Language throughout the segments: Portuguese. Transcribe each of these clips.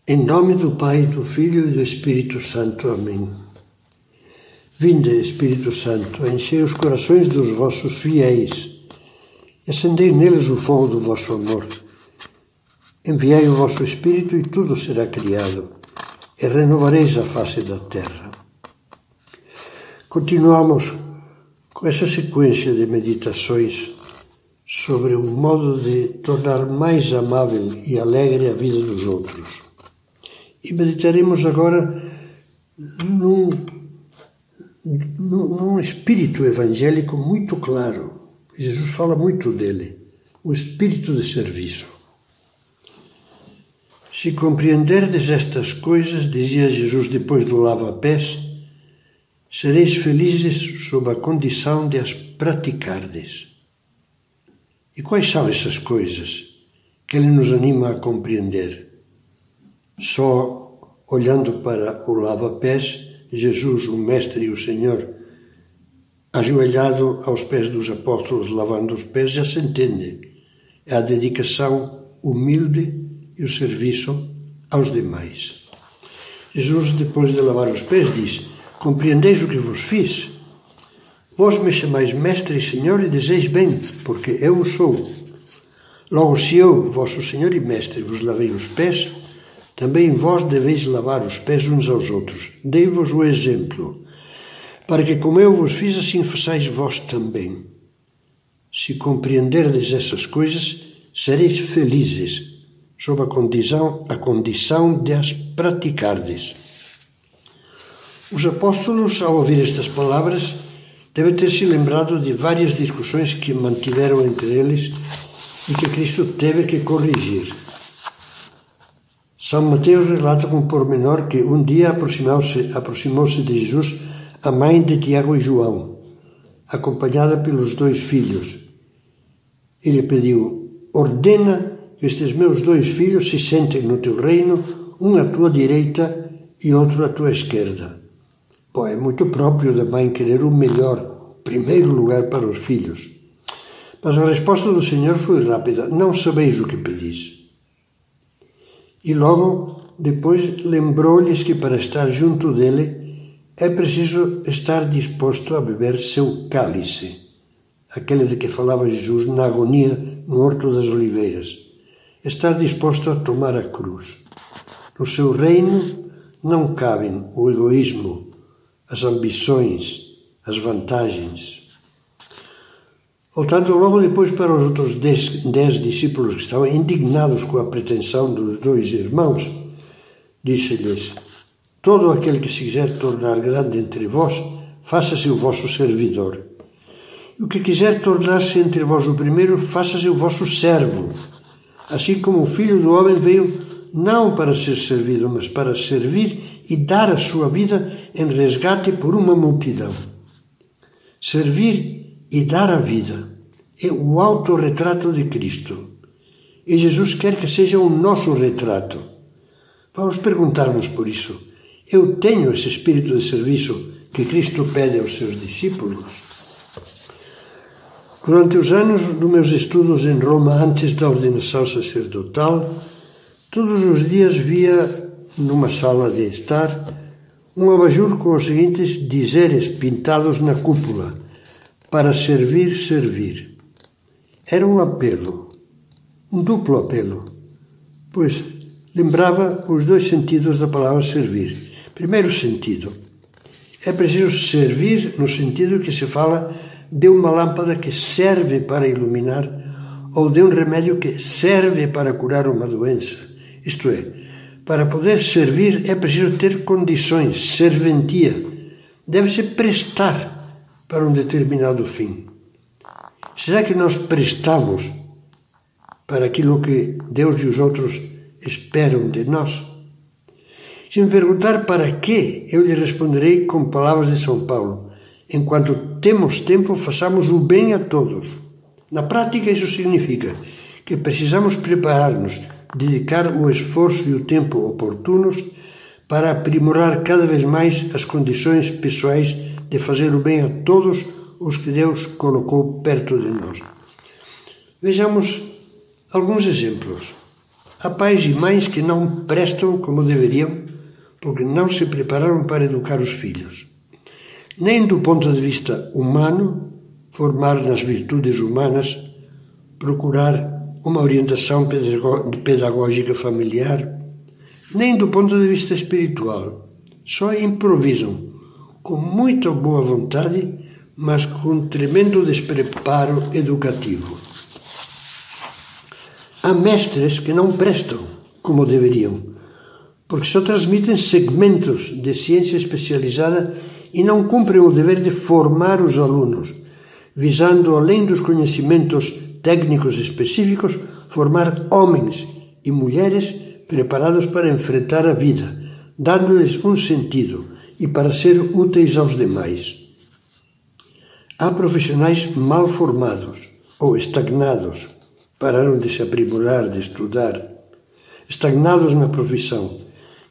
Em nome do Pai, do Filho e do Espírito Santo. Amém. Vinde, Espírito Santo, enchei os corações dos vossos fiéis e acendei neles o fogo do vosso amor. Enviai o vosso Espírito e tudo será criado, e renovareis a face da terra. Continuamos com essa sequência de meditações sobre o modo de tornar mais amável e alegre a vida dos outros. E meditaremos agora num espírito evangélico muito claro. Jesus fala muito dele, o espírito de serviço. Se compreenderdes estas coisas, dizia Jesus depois do lava-pés, sereis felizes sob a condição de as praticardes. E quais são essas coisas que ele nos anima a compreender? Só olhando para o lava-pés, Jesus, o Mestre e o Senhor, ajoelhado aos pés dos apóstolos, lavando os pés, já se entende. É a dedicação humilde e o serviço aos demais. Jesus, depois de lavar os pés, diz: compreendeis o que vos fiz? Vós me chamais Mestre e Senhor e dizeis bem, porque eu o sou. Logo, se eu, vosso Senhor e Mestre, vos lavei os pés, também vós deveis lavar os pés uns aos outros. Dei-vos o exemplo, para que, como eu vos fiz, assim façais vós também. Se compreenderdes essas coisas, sereis felizes, sob a condição de as praticardes. Os apóstolos, ao ouvir estas palavras, devem ter se lembrado de várias discussões que mantiveram entre eles e que Cristo teve que corrigir. São Mateus relata com pormenor que um dia aproximou-se de Jesus a mãe de Tiago e João, acompanhada pelos 2 filhos. Ele pediu: ordena que estes meus 2 filhos se sentem no teu reino, um à tua direita e outro à tua esquerda. Bom, é muito próprio da mãe querer o melhor, o primeiro lugar para os filhos. Mas a resposta do Senhor foi rápida: não sabeis o que pedis. E logo depois lembrou-lhes que para estar junto dele é preciso estar disposto a beber seu cálice, aquele de que falava Jesus na agonia no Horto das Oliveiras. Estar disposto a tomar a cruz. No seu reino não cabem o egoísmo, as ambições, as vantagens. Voltando logo depois para os outros 10 discípulos que estavam indignados com a pretensão dos 2 irmãos, disse-lhes: todo aquele que se quiser tornar grande entre vós, faça-se o vosso servidor. E o que quiser tornar-se entre vós o primeiro, faça-se o vosso servo. Assim como o Filho do Homem veio não para ser servido, mas para servir e dar a sua vida em resgate por uma multidão. Servir e dar a vida é o autorretrato de Cristo. E Jesus quer que seja o nosso retrato. Vamos perguntar-nos por isso: eu tenho esse espírito de serviço que Cristo pede aos seus discípulos? Durante os anos dos meus estudos em Roma, antes da ordenação sacerdotal, todos os dias via, numa sala de estar, um abajur com os seguintes dizeres pintados na cúpula: para servir, servir. Era um apelo, um duplo apelo, pois lembrava os 2 sentidos da palavra servir. Primeiro sentido, é preciso servir no sentido que se fala de uma lâmpada que serve para iluminar ou de um remédio que serve para curar uma doença. Isto é, para poder servir é preciso ter condições, serventia. Deve-se prestar para um determinado fim. Será que nós prestamos para aquilo que Deus e os outros esperam de nós? Se me perguntar para quê, eu lhe responderei com palavras de São Paulo: enquanto temos tempo, façamos o bem a todos. Na prática, isso significa que precisamos preparar-nos, dedicar o esforço e o tempo oportunos para aprimorar cada vez mais as condições pessoais de fazer o bem a todos os que Deus colocou perto de nós. Vejamos alguns exemplos. Há pais e mães que não prestam como deveriam porque não se prepararam para educar os filhos. Nem do ponto de vista humano, formar nas virtudes humanas, procurar uma orientação pedagógica familiar, nem do ponto de vista espiritual. Só improvisam, com muita boa vontade, mas com tremendo despreparo educativo. Há mestres que não prestam como deveriam, porque só transmitem segmentos de ciência especializada e não cumprem o dever de formar os alunos, visando, além dos conhecimentos técnicos específicos, formar homens e mulheres preparados para enfrentar a vida, dando-lhes um sentido e para ser úteis aos demais. Há profissionais mal formados ou estagnados, pararam de se aprimorar, de estudar, estagnados na profissão,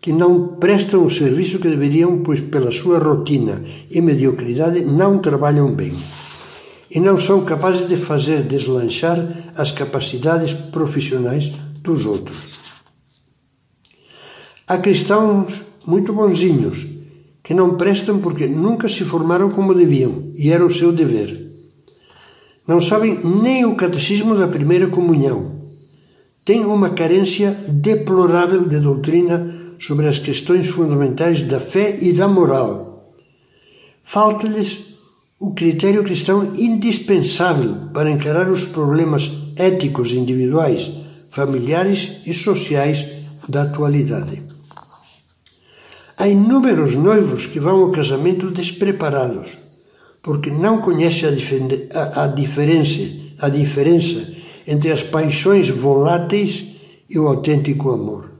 que não prestam o serviço que deveriam, pois pela sua rotina e mediocridade não trabalham bem e não são capazes de fazer deslanchar as capacidades profissionais dos outros. Há cristãos muito bonzinhos que não prestam porque nunca se formaram como deviam e era o seu dever. Não sabem nem o catecismo da primeira comunhão. Têm uma carência deplorável de doutrina sobre as questões fundamentais da fé e da moral. Falta-lhes o critério cristão indispensável para encarar os problemas éticos individuais, familiares e sociais da atualidade. Há inúmeros noivos que vão ao casamento despreparados, porque não conhecem a diferença entre as paixões voláteis e o autêntico amor.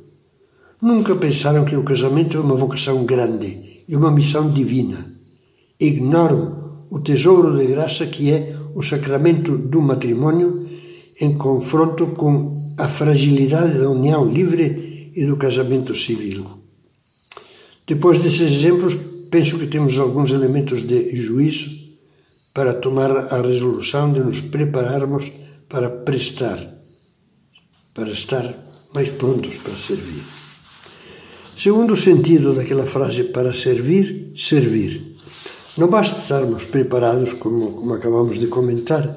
Nunca pensaram que o casamento é uma vocação grande e uma missão divina. Ignoram o tesouro de graça que é o sacramento do matrimônio em confronto com a fragilidade da união livre e do casamento civil. Depois desses exemplos, penso que temos alguns elementos de juízo para tomar a resolução de nos prepararmos para prestar, para estar mais prontos para servir. Segundo sentido daquela frase, para servir, servir. Não basta estarmos preparados, como acabamos de comentar,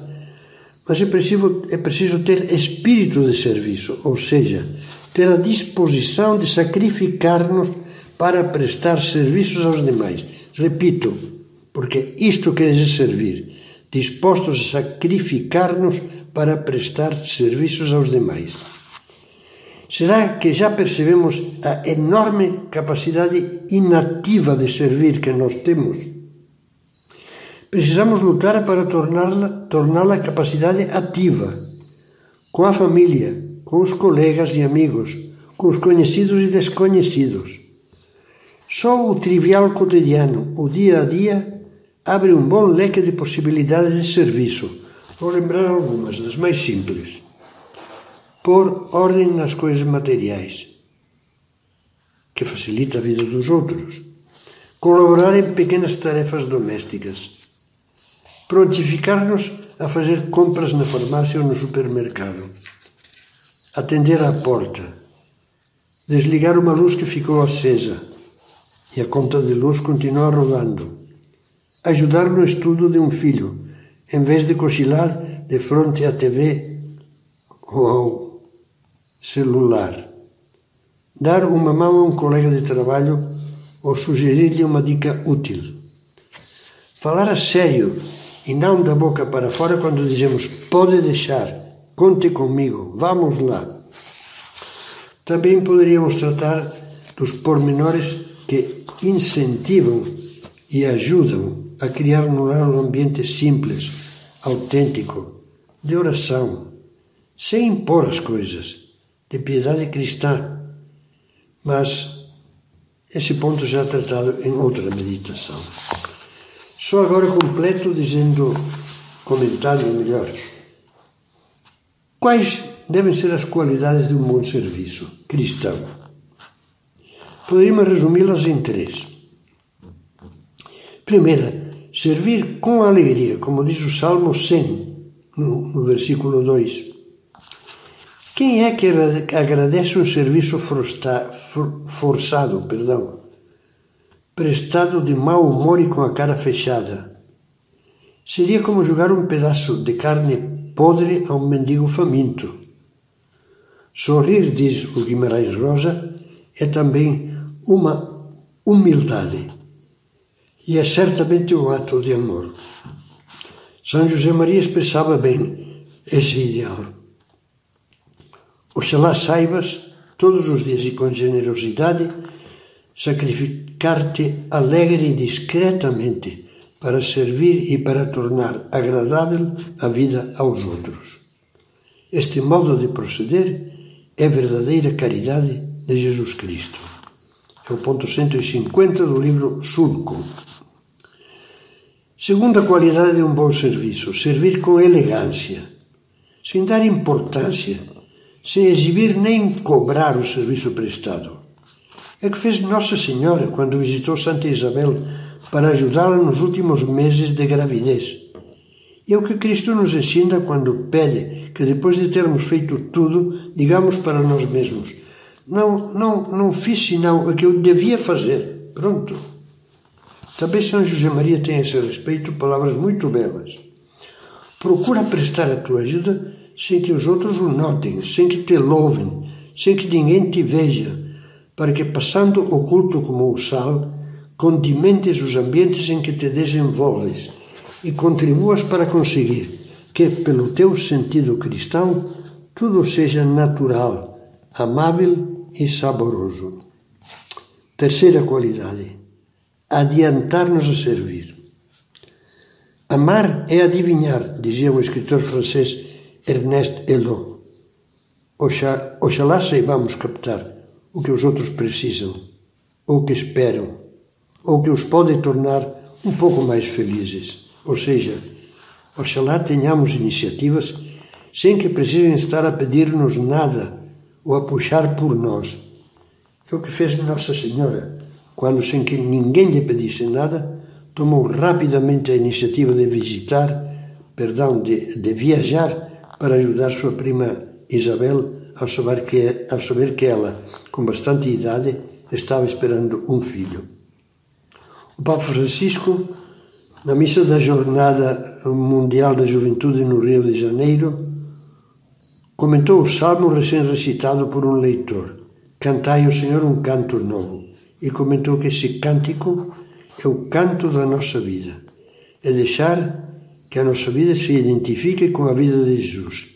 mas é preciso ter espírito de serviço, ou seja, ter a disposição de sacrificar-nos para prestar serviços aos demais. Repito, porque isto quer dizer servir, dispostos a sacrificar-nos para prestar serviços aos demais. Será que já percebemos a enorme capacidade inativa de servir que nós temos? Precisamos lutar para torná-la capacidade ativa, com a família, com os colegas e amigos, com os conhecidos e desconhecidos. Só o trivial cotidiano, o dia a dia, abre um bom leque de possibilidades de serviço. Vou lembrar algumas das mais simples. Pôr ordem nas coisas materiais, que facilita a vida dos outros. Colaborar em pequenas tarefas domésticas. Prontificar-nos a fazer compras na farmácia ou no supermercado. Atender à porta. Desligar uma luz que ficou acesa e a conta de luz continua rodando. Ajudar no estudo de um filho, em vez de cochilar de frente à TV ou ao celular. Dar uma mão a um colega de trabalho ou sugerir-lhe uma dica útil. Falar a sério e não da boca para fora quando dizemos pode deixar, conte comigo, vamos lá. Também poderíamos tratar dos pormenores que incentivam e ajudam a criar no lar um ambiente simples, autêntico, de oração, sem impor as coisas, de piedade cristã, mas esse ponto já é tratado em outra meditação. Só agora completo dizendo, comentando melhor, quais devem ser as qualidades de um bom serviço cristão? Poderíamos resumi-las em 3. Primeira, servir com alegria, como diz o Salmo 100, no versículo 2. Quem é que agradece um serviço forçado, prestado de mau humor e com a cara fechada? Seria como jogar um pedaço de carne podre a um mendigo faminto. Sorrir, diz o Guimarães Rosa, é também uma humildade e é certamente um ato de amor. São José Maria expressava bem esse ideal. Oxalá saibas, todos os dias e com generosidade, sacrificar-te alegre e discretamente para servir e para tornar agradável a vida aos outros. Este modo de proceder é verdadeira caridade de Jesus Cristo. É o ponto 150 do livro Sulco. Segunda qualidade de um bom serviço: servir com elegância, sem dar importância, sem exibir nem cobrar o serviço prestado. É o que fez Nossa Senhora quando visitou Santa Isabel para ajudá-la nos últimos meses de gravidez. E é o que Cristo nos ensina quando pede que depois de termos feito tudo, digamos para nós mesmos: não fiz senão o que eu devia fazer. Pronto. Também São José Maria tem a esse respeito palavras muito belas. Procura prestar a tua ajuda sem que os outros o notem, sem que te louvem, sem que ninguém te veja, para que, passando oculto como o sal, condimentes os ambientes em que te desenvolves e contribuas para conseguir que, pelo teu sentido cristão, tudo seja natural, amável e saboroso. Terceira qualidade: adiantar-nos a servir. Amar é adivinhar, dizia o escritor francês Ernest Hello. Oxalá saibamos captar o que os outros precisam, ou que esperam, ou que os pode tornar um pouco mais felizes. Ou seja, oxalá tenhamos iniciativas sem que precisem estar a pedir-nos nada ou a puxar por nós. É o que fez Nossa Senhora, quando, sem que ninguém lhe pedisse nada, tomou rapidamente a iniciativa de de viajar para ajudar sua prima Isabel ao saber que ela, com bastante idade, estava esperando um filho. O Papa Francisco, na missa da Jornada Mundial da Juventude no Rio de Janeiro, comentou o salmo recém-recitado por um leitor: Cantai ao Senhor um canto novo, e comentou que esse cântico é o canto da nossa vida, é deixar que a nossa vida se identifique com a vida de Jesus.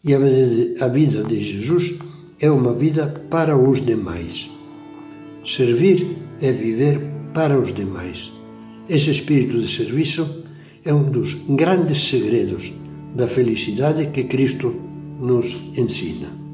E a vida de Jesus é uma vida para os demais. Servir é viver para os demais. Esse espírito de serviço é um dos grandes segredos da felicidade que Cristo nos ensina.